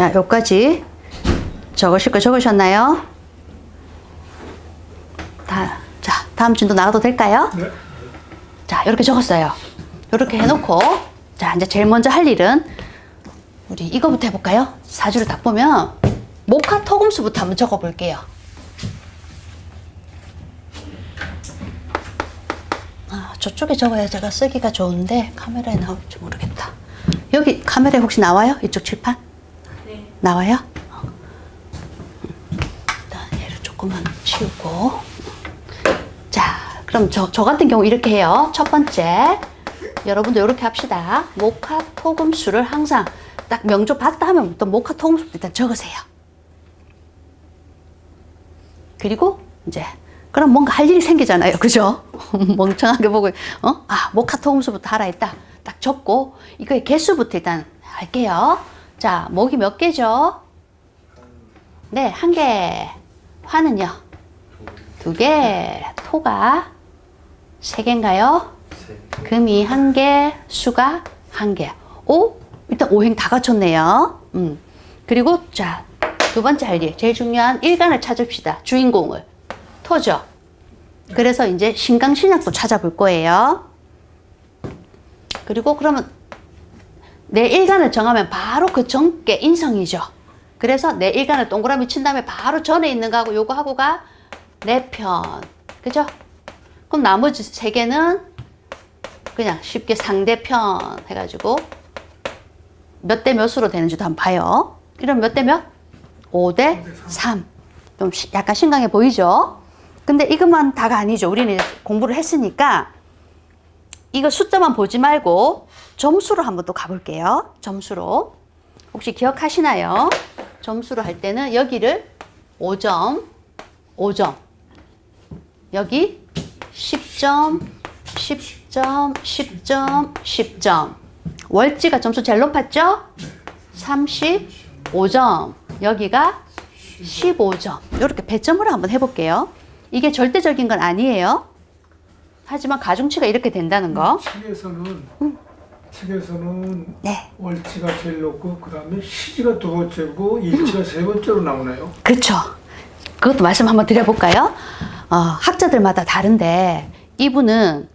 자, 여기까지 적으실 거 적으셨나요? 자, 다음 진도 나가도 될까요? 네. 자, 이렇게 적었어요. 이렇게 해놓고, 자, 이제 제일 먼저 할 일은, 우리 이거부터 해볼까요? 사주를 딱 보면, 목화 토금수부터 한번 적어볼게요. 아, 저쪽에 적어야 제가 쓰기가 좋은데, 카메라에 나올지 모르겠다. 여기 카메라에 혹시 나와요? 이쪽 칠판? 네. 나와요? 일단 얘를 조금만 치우고. 자, 그럼 저 같은 경우 이렇게 해요. 첫 번째, 여러분도 이렇게 합시다. 목화 토금수를 항상 딱 명조 봤다 하면 또 목화 토금수 일단 적으세요. 그리고 이제 그럼 뭔가 할 일이 생기잖아요. 그죠? 멍청하게 보고 목화 토금수부터 하라 했다. 딱 적고 이거의 개수부터 일단 할게요. 자, 목이 몇 개죠? 네, 1개. 화는요? 2개. 토가 3개인가요? 금이 1개, 수가 1개. 오? 일단 오행 다 갖췄네요. 그리고 자, 두 번째 할 일. 제일 중요한 일간을 찾읍시다. 주인공을. 토죠. 그래서 이제 신강신약도 찾아볼 거예요. 그리고 그러면 내 일간을 정하면 바로 그 전께 인성이죠. 그래서 내 일간을 동그라미 친 다음에 바로 전에 있는 거하고 요거 하고가 내 편. 그죠? 그럼 나머지 3개는 그냥 쉽게 상대편 해가지고 몇 대 몇으로 되는지도 한번 봐요. 이러면 몇 대 몇? 5대 3. 좀 약간 신강해 보이죠? 근데 이것만 다가 아니죠. 우리는 공부를 했으니까 이거 숫자만 보지 말고 점수로 한번 또 가볼게요. 점수로. 혹시 기억하시나요? 점수로 할 때는 여기를 5점, 5점. 여기 10점, 10점, 10점, 10점. 월지가 점수 제일 높았죠? 35점. 여기가 15점. 이렇게 배점으로 한번 해볼게요. 이게 절대적인 건 아니에요. 하지만 가중치가 이렇게 된다는 거. 책에서는 네. 월지가 제일 높고 그 다음에 시지가 두 번째고 일지가 세 번째로 나오네요. 그렇죠. 그것도 말씀 한번 드려볼까요? 학자들마다 다른데 이분은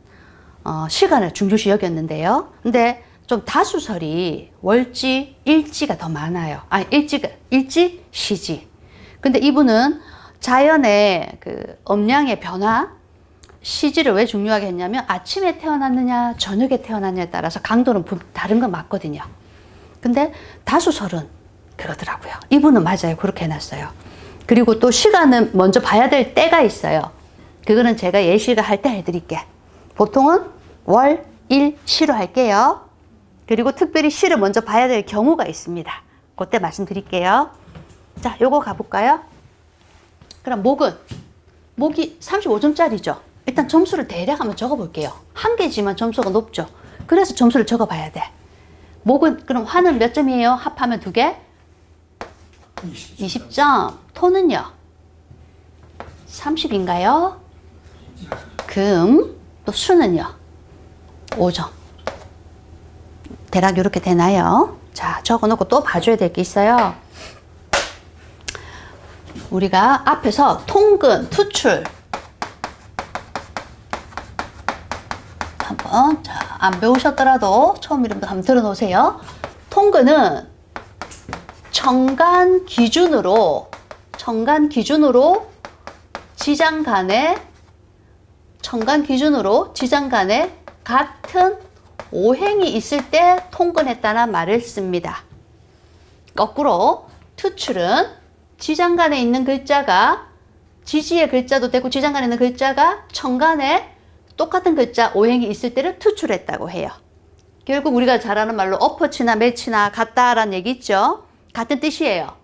시간을 중요시 여겼는데요. 근데 좀 다수설이 월지, 일지가 더 많아요. 일지, 시지. 근데 이분은 자연의 그 음양의 변화, 시지를 왜 중요하게 했냐면 아침에 태어났느냐, 저녁에 태어났느냐에 따라서 강도는 다른 건 맞거든요. 근데 다수설은 그러더라고요. 이분은 맞아요. 그렇게 해놨어요. 그리고 또 시간은 먼저 봐야 될 때가 있어요. 그거는 제가 예시를 할 때 해드릴게. 보통은 월, 일, 시로 할게요. 그리고 특별히 시를 먼저 봐야 될 경우가 있습니다. 그때 말씀드릴게요. 자, 요거 가볼까요? 그럼 목이 35점짜리죠. 일단 점수를 대략 한번 적어볼게요. 1개지만 점수가 높죠. 그래서 점수를 적어봐야 돼. 목은, 그럼 화는 몇 점이에요? 합하면 2개? 20점. 토는요? 30인가요? 금, 또 수는요? 5점. 대략 이렇게 되나요? 자, 적어놓고 또 봐줘야 될 게 있어요. 우리가 앞에서 통근, 투출 한번, 자, 안 배우셨더라도 처음 이름도 한번 들어놓으세요. 통근은 천간 기준으로 지장 간에 같은 오행이 있을 때 통근했다는 말을 씁니다. 거꾸로 투출은 지장간에 있는 글자가 지지의 글자도 되고 지장간에 있는 글자가 천간에 똑같은 글자 오행이 있을 때를 투출했다고 해요. 결국 우리가 잘 아는 말로 엎어치나 매치나 같다라는 얘기 있죠. 같은 뜻이에요.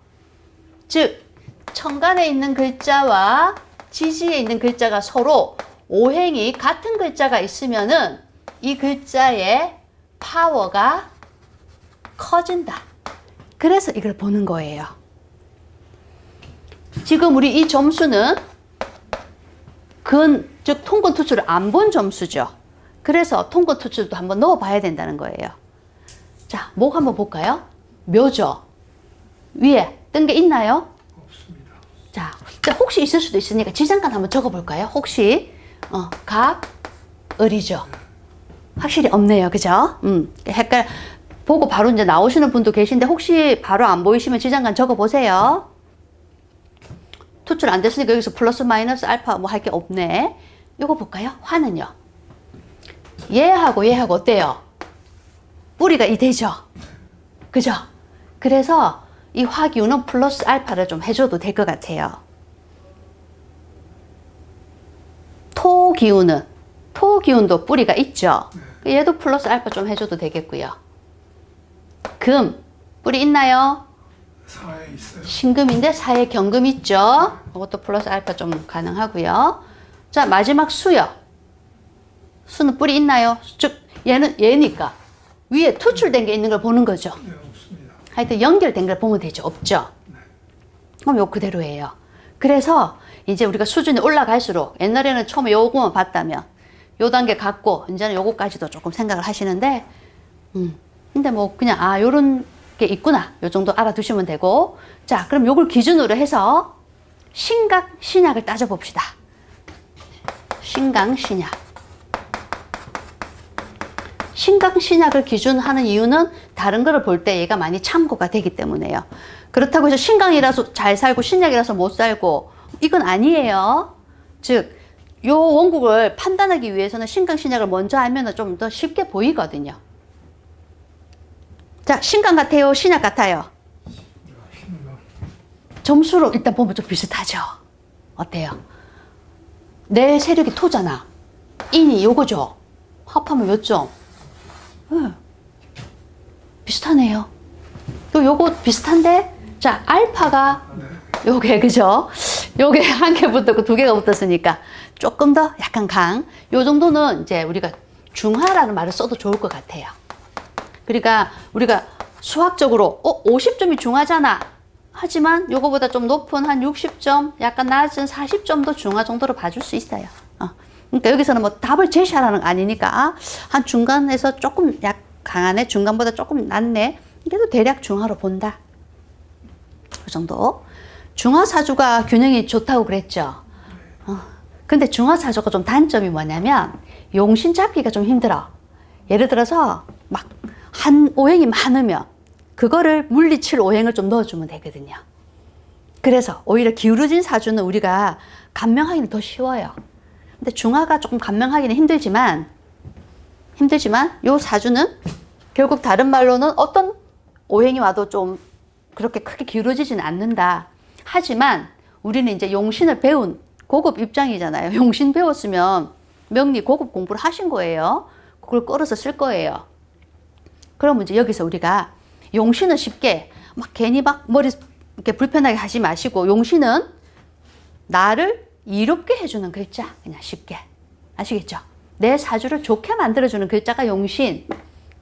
즉 천간에 있는 글자와 지지에 있는 글자가 서로 오행이 같은 글자가 있으면은 이 글자의 파워가 커진다. 그래서 이걸 보는 거예요. 지금 우리 이 점수는 즉 통근 투출을 안 본 점수죠. 그래서 통근 투출도 한번 넣어 봐야 된다는 거예요. 자, 목 한번 볼까요? 묘죠. 위에 뜬 게 있나요? 없습니다. 자, 혹시 있을 수도 있으니까 지장간 한번 적어볼까요? 혹시 갑, 을이죠. 확실히 없네요, 그죠? 헷갈 보고 바로 이제 나오시는 분도 계신데 혹시 바로 안 보이시면 지장간 적어보세요. 투출 안 됐으니까 여기서 플러스 마이너스 알파 뭐 할 게 없네. 이거 볼까요? 화는요. 얘하고 얘하고 어때요? 뿌리가 이 되죠? 그죠? 그래서 이 화기운은 플러스 알파를 좀 해줘도 될 것 같아요. 토기운도 뿌리가 있죠? 얘도 플러스 알파 좀 해줘도 되겠고요. 금, 뿌리 있나요? 사에 있어요. 신금인데 사에 경금 있죠? 이것도 플러스 알파 좀 가능하고요. 자, 마지막 수요. 수는 뿌리 있나요? 즉, 얘니까 위에 투출된 게 있는 걸 보는 거죠. 네, 없습니다. 하여튼 연결된 걸 보면 되죠. 없죠? 그럼 요 그대로예요. 그래서 이제 우리가 수준이 올라갈수록 옛날에는 처음에 요거만 봤다면 요 단계 갖고 이제는 요거까지도 조금 생각을 하시는데 근데 뭐 그냥 요런 게 있구나 요 정도 알아두시면 되고 자 그럼 요걸 기준으로 해서 신각 신약을 따져봅시다. 신강 신약 신강 신약을 기준하는 이유는 다른 거를 볼 때 얘가 많이 참고가 되기 때문에요. 그렇다고 해서 신강이라서 잘 살고 신약이라서 못 살고 이건 아니에요. 즉 요 원국을 판단하기 위해서는 신강 신약을 먼저 알면 좀 더 쉽게 보이거든요. 자, 신강 같아요? 신약 같아요? 신강. 점수로 일단 보면 좀 비슷하죠? 어때요? 내 세력이 토잖아. 인이 요거죠? 합하면 몇 점? 비슷하네요. 또 요거 비슷한데? 자, 알파가 요게, 그죠? 요게 한 개 붙었고 두 개가 붙었으니까 조금 더 약간 강. 요 정도는 이제 우리가 중하라는 말을 써도 좋을 것 같아요. 그러니까 우리가 수학적으로 50점이 중하잖아. 하지만 요거보다 좀 높은 한 60점, 약간 낮은 40점도 중하 정도로 봐줄 수 있어요. 그러니까 여기서는 뭐 답을 제시하라는 거 아니니까 한 중간에서 조금 강하네, 중간보다 조금 낮네. 그래도 대략 중하로 본다. 그 정도. 중하사주가 균형이 좋다고 그랬죠. 근데 중하사주가 좀 단점이 뭐냐면 용신 잡기가 좀 힘들어. 예를 들어서 막 한 오행이 많으면 그거를 물리칠 오행을 좀 넣어주면 되거든요. 그래서 오히려 기울어진 사주는 우리가 감명하기는 더 쉬워요. 근데 중하가 조금 감명하기는 힘들지만 요 사주는 결국 다른 말로는 어떤 오행이 와도 좀 그렇게 크게 기울어지지는 않는다. 하지만 우리는 이제 용신을 배운 고급 입장이잖아요. 용신 배웠으면 명리 고급 공부를 하신 거예요. 그걸 끌어서 쓸 거예요. 그러면 이제 여기서 우리가 용신은 쉽게 막 괜히 막 머리 이렇게 불편하게 하지 마시고 용신은 나를 이롭게 해주는 글자 그냥 쉽게 아시겠죠? 내 사주를 좋게 만들어주는 글자가 용신.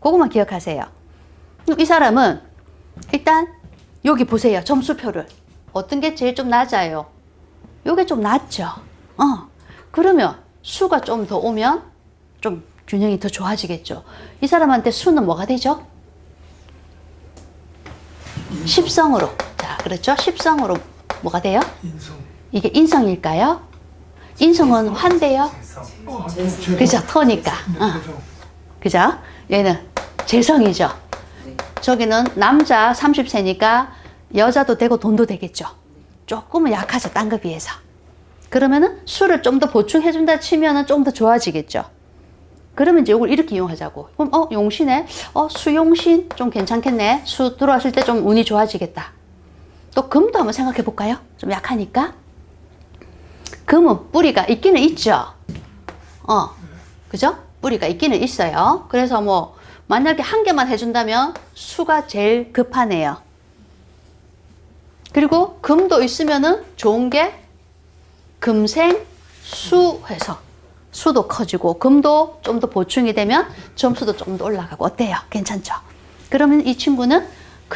그것만 기억하세요. 이 사람은 일단 여기 보세요. 점수표를 어떤 게 제일 좀 낮아요? 요게 좀 낮죠? 그러면 수가 좀 더 오면 좀 균형이 더 좋아지겠죠. 이 사람한테 수는 뭐가 되죠? 십성으로. 자, 그렇죠? 십성으로 뭐가 돼요? 인성. 이게 인성일까요? 인성은 환대요? 그죠? 터니까. 그죠? 얘는 재성이죠? 저기는 남자 30세니까 여자도 되고 돈도 되겠죠? 조금은 약하죠, 딴 거 비해서. 그러면은 수를 좀 더 보충해준다 치면은 좀 더 좋아지겠죠? 그러면 이제 이걸 이렇게 이용하자고. 그럼 용신에 수용신 좀 괜찮겠네. 수 들어왔을 때 좀 운이 좋아지겠다. 또 금도 한번 생각해 볼까요? 좀 약하니까. 금은 뿌리가 있기는 있죠. 그죠? 뿌리가 있기는 있어요. 그래서 뭐 만약에 한 개만 해준다면 수가 제일 급하네요. 그리고 금도 있으면은 좋은 게 금생 수해서 수도 커지고 금도 좀 더 보충이 되면 점수도 좀 더 올라가고 어때요? 괜찮죠? 그러면 이 친구는